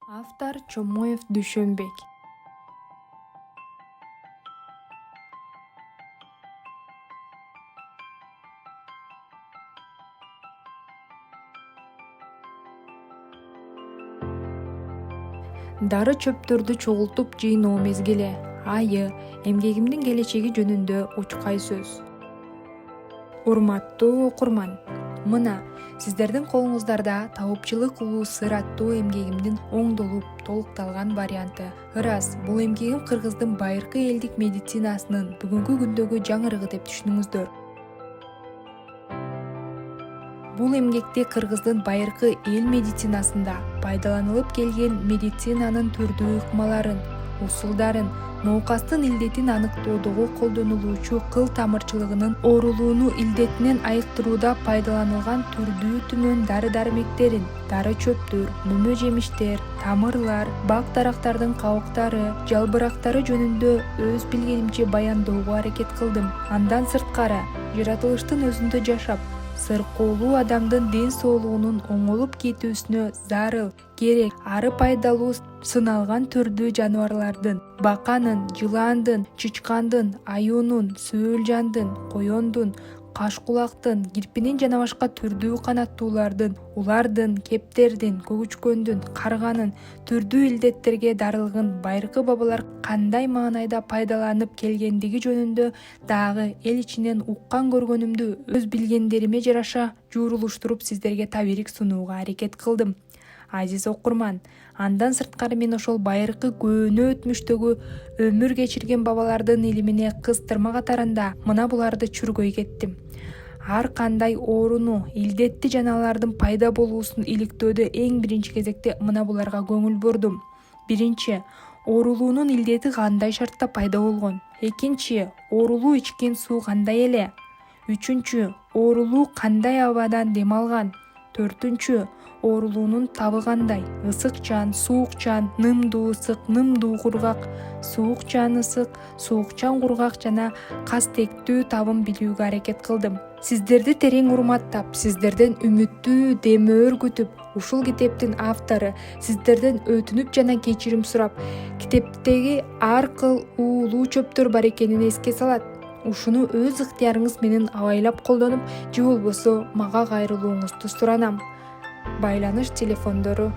Автор Чомоев Дүйшөнбек. Дары чөптөрдү чогултуп жыйноо мезгили, айы, эмгегимдин келечеги жөнүндө учкай сөз. Урматтуу окурман, мына сиздердин колуңуздарда табыпчылык улуу сыр аттуу эмгегимдин оңдолуп толукталган варианты. Ырас, бул эмгегим кыргыздын байыркы элдик медицинасынын бүгүнкү күндөгү жаңырыгы деп түшүнүңүздөр. Бул эмгекте кыргыздын байыркы эл медицинасында пайдаланылып келген медицинанын түрдүү ыкмаларын, усулдарын, ноокастын илдетин аныктоодогу колдонулуучу кыл тамырчылыгынын оорулууну илдетинен айыктырууда пайдаланылган түрдүү түмөн дары-дармектерин, дары чөптөр, мөмө жемиштер, тамырлар, бак дарактардын кабыктары, жалбырактары жөнүндө өз билгенимче баяндоого аракет кылдым. Андан сырткары, жаратылыштын өзүндө жашап, сыркоолуу адамдын ден соолугунун оңолуп кетүүсүнө зарыл, керек, ары пайдалуу сыналган түрдүү жаныбарлардын, баканын, жылаандын, чычкандын, аюунун, сөөлжандын, коёндун, кашкулактын, кирпинин жана башка түрдүү канаттуулардын, улардын, кептердин, көгүчкөндүн, карганын түрдүү илдеттерге дарылгын байыркы бабалар кандай маанайда пайдаланып келгендиги жөнүндө дагы эл ичинен уккан көргөнүмдү өз билгендериме жараша жуурулуштуруп сиздерге табирик сунууга аракет кылдым. Азиз окурман, андан сырткары мен ошол байыркы көөнө өтмүштөгү өмүр кечирген бабалардын илимине кыстырма катарында мына буларды чүргөй кеттим. Ар кандай ооруну, илдетти жана алардын пайда болуусун иликтөөдө эң биринчи кезекте мына буларга көңүл бурдум. Биринчи, оорулуунун илдети кандай шартта пайда болгон? Экинчи, оорулуу ичкен суу кандай эле? Үчүнчү, оорулуу кандай абадан дем алган? Төртүнчү, оорулуунун табы кандай? Ысыкчан, суукчан, нымдуу ысык, нымдуу кургак, суукчан ысык, суукчан кургак жана кастектүү табын билүүгө аракет кылдым. Сиздерди терең урматтап, сиздерден үмүттүү демөөр күтүп, ушул китептин автору сиздерден өтүнүп жана кечирим сурап, китептеги ар кыл уулуу чөптөр бар экенин эске салат. Ушуну өз ыктыярыңыз менен абайлап колдонуп, же болбосо мага кайрылууңузду суранам. Байланыш телефондору